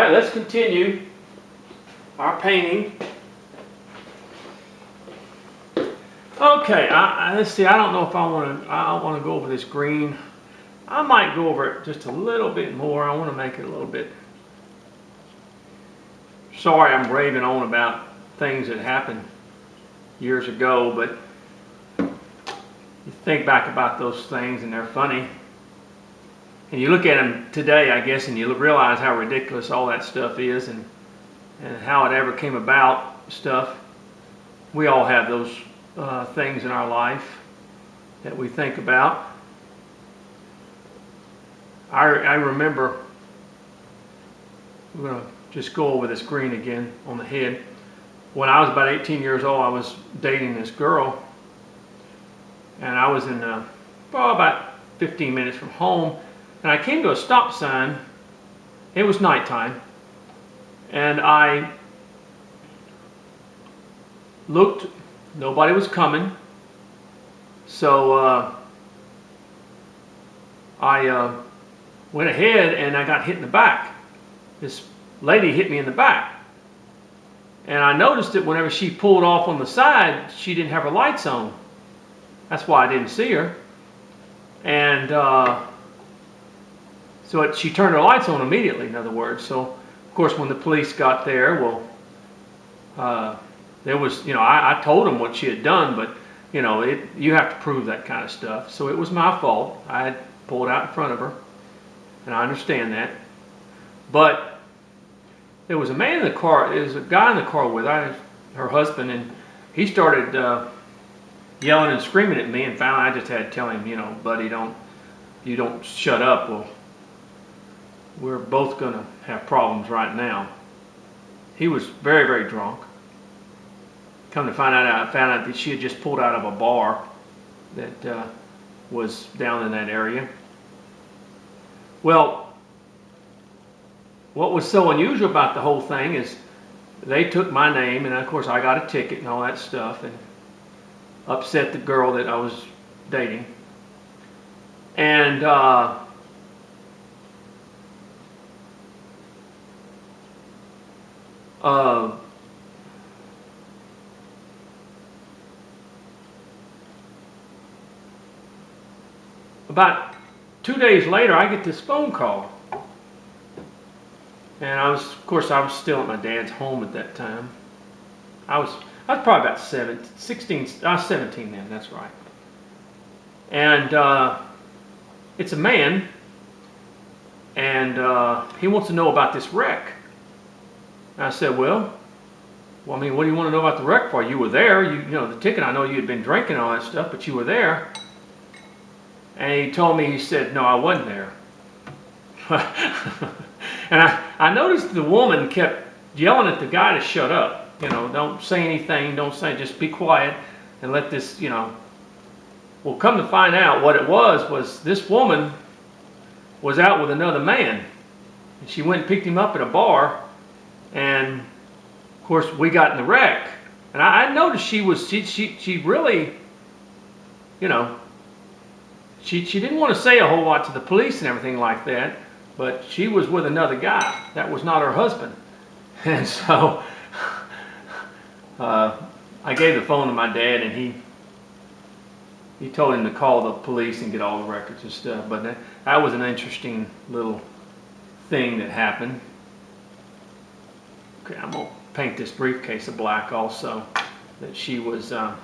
right, let's continue our painting. Okay, let's see. I don't know if I want to go over this green. I might go over it just a little bit more. I want to make it a little bit. Sorry, I'm raving on about things that happened years ago, but you think back about those things and they're funny. And you look at them today, I guess, and you realize how ridiculous all that stuff is and how it ever came about stuff. We all have those things in our life that we think about. I remember, we're going to just go over this green again on the head. When I was about 18 years old, I was dating this girl, and I was in about 15 minutes from home, and I came to a stop sign. It was nighttime, and I looked. Nobody was coming, so I went ahead and I got hit in the back. This lady hit me in the back, and I noticed that whenever she pulled off on the side, she didn't have her lights on. That's why I didn't see her. And so she turned her lights on immediately, in other words. So, of course, when the police got there, well, there was, I told them what she had done, but, you have to prove that kind of stuff. So it was my fault. I had pulled out in front of her, and I understand that. But there was a man in the car, there was a guy in the car with her husband, and he started yelling and screaming at me, and finally I just had to tell him, buddy, you don't shut up. Well, we're both going to have problems right now. He was very, very drunk. Come to find out, I found out that she had just pulled out of a bar that was down in that area. Well, what was so unusual about the whole thing is they took my name, and of course I got a ticket and all that stuff, and upset the girl that I was dating. And about 2 days later, I get this phone call. And I was still at my dad's home at that time. I was probably about 16, I was 17 then, that's right. And it's a man, and he wants to know about this wreck. And I said, well, I mean, what do you want to know about the wreck for? You were there, the ticket, I know you had been drinking all that stuff, but you were there. And he told me, he said, no, I wasn't there. And I noticed the woman kept yelling at the guy to shut up. Don't say anything, just be quiet and let this, Well, come to find out what it was this woman was out with another man. And she went and picked him up at a bar, and of course we got in the wreck. And I noticed she really, she didn't want to say a whole lot to the police and everything like that, but she was with another guy. That was not her husband. And so I gave the phone to my dad, and he told him to call the police and get all the records and stuff. But that was an interesting little thing that happened. Okay, I'm going to paint this briefcase of black also. That she was out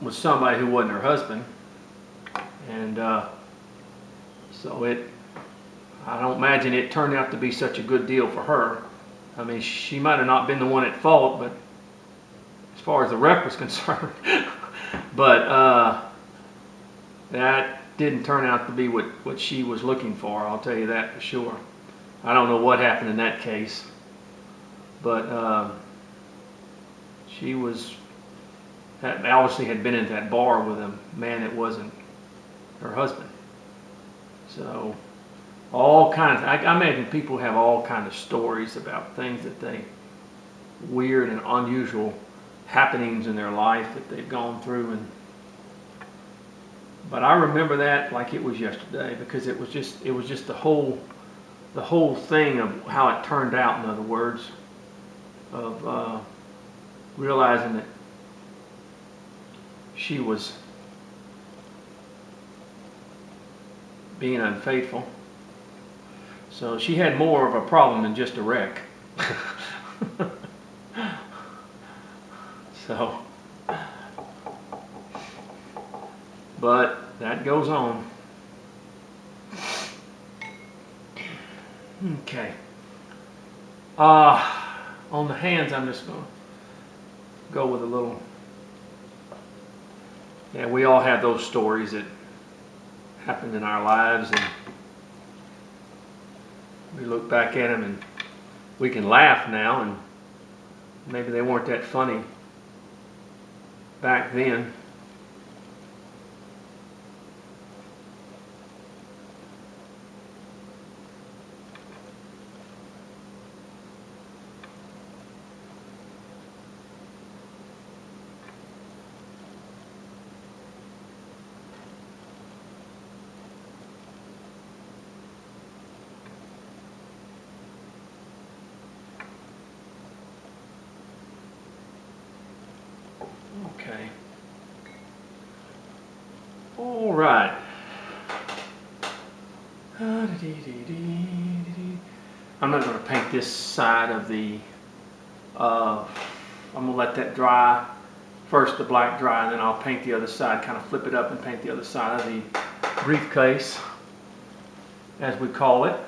with somebody who wasn't her husband. And so I don't imagine it turned out to be such a good deal for her. I mean, she might have not been the one at fault, but as far as the wreck was concerned. But that didn't turn out to be what she was looking for, I'll tell you that for sure. I don't know what happened in that case, but she obviously had been in that bar with a man that wasn't her husband. So all kinds, I imagine people have all kinds of stories about things that weird and unusual happenings in their life that they've gone through. But I remember that like it was yesterday, because it was just the whole the whole thing of how it turned out, in other words, of realizing that she was being unfaithful. So she had more of a problem than just a wreck. So, but that goes on. Okay. On the hands, I'm just going to go with a little. Yeah, we all have those stories that happened in our lives, and we look back at them and we can laugh now, and maybe they weren't that funny back then. Okay. All right. I'm not going to paint this side of the, I'm going to let that dry. First the black dry, and then I'll paint the other side, kind of flip it up and paint the other side of the briefcase, as we call it.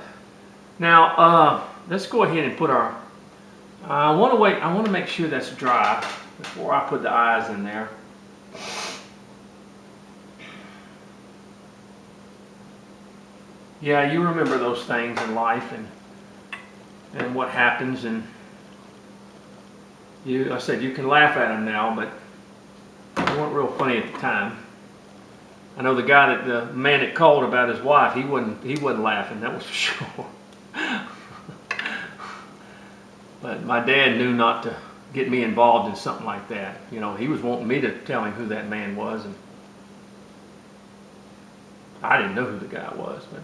Now, let's go ahead and put our, I want to make sure that's dry before I put the eyes in there. Yeah, you remember those things in life and what happens, and I said you can laugh at them now, but they weren't real funny at the time. I know the man that called about his wife, he wasn't laughing, that was for sure. But my dad knew not to get me involved in something like that. You know, he was wanting me to tell him who that man was, and I didn't know who the guy was, but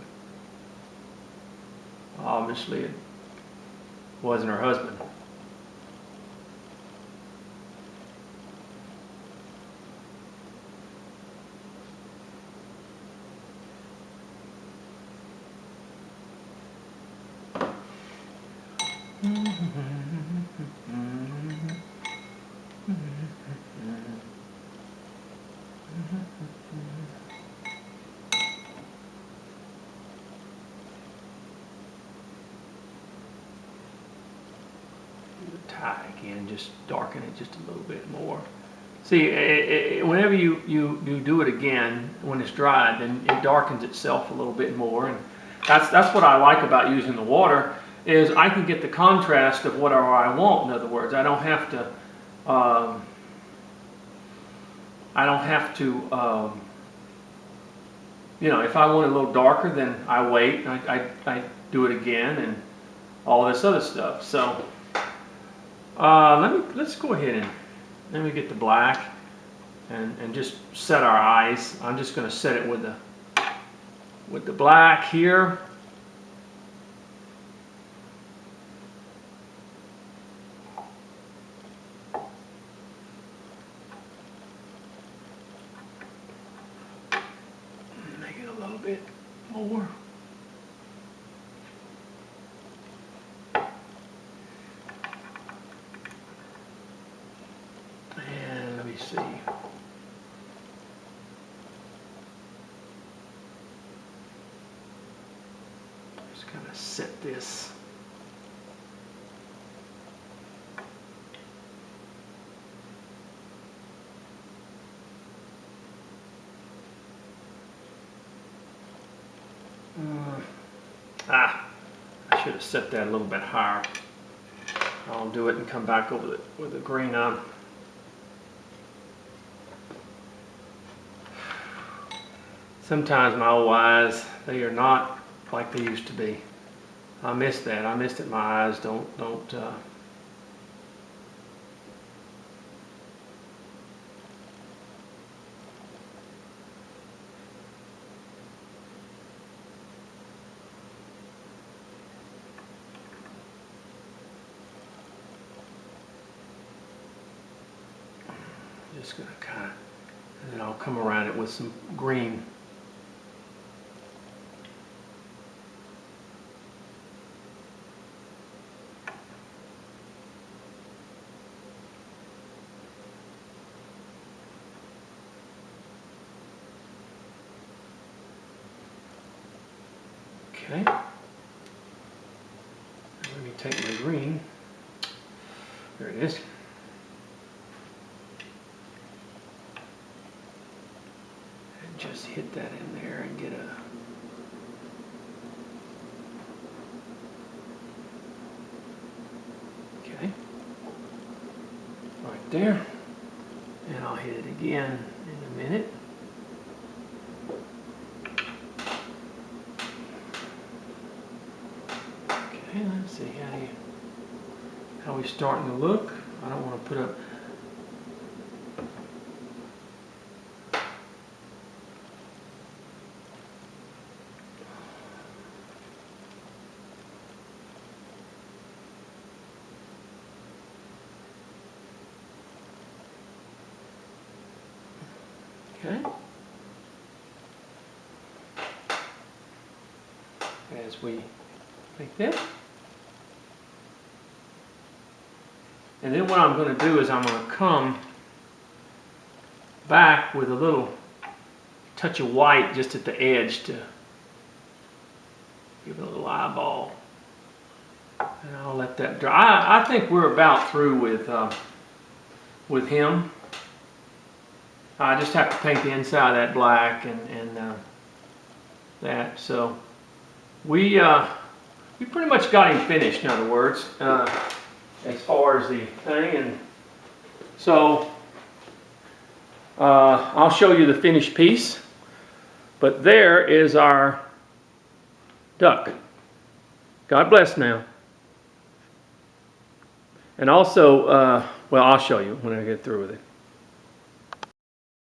obviously it wasn't her husband. Tie again, just darken it just a little bit more. See, whenever you do it again, when it's dried, then it darkens itself a little bit more, and that's what I like about using the water, is I can get the contrast of whatever I want. In other words, I don't have to you know, if I want it a little darker, then I wait, I do it again, and all this other stuff. So let's go ahead and let me get the black and just set our eyes. I'm just going to set it with the black here. Make it a little bit more. And let me see. Just kind of set this. I should have set that a little bit higher. I'll do it and come back over it with the green on. Sometimes my old eyes, they are not like they used to be. I miss that. I miss that my eyes don't just going to kind of, and then I'll come around it with some green. Okay. Let me take my green. There it is. And just hit that in there and get a okay. Right there. And I'll hit it again in a minute. Okay, let's see how we starting to look. I don't want to put up. Okay. As we like this. And then what I'm going to do is I'm going to come back with a little touch of white just at the edge to give it a little eyeball. And I'll let that dry. I think we're about through with him. I just have to paint the inside of that black and that. So we pretty much got him finished, in other words. As far as the thing, and so I'll show you the finished piece, but there is our duck. God bless now. And also, well, I'll show you when I get through with it.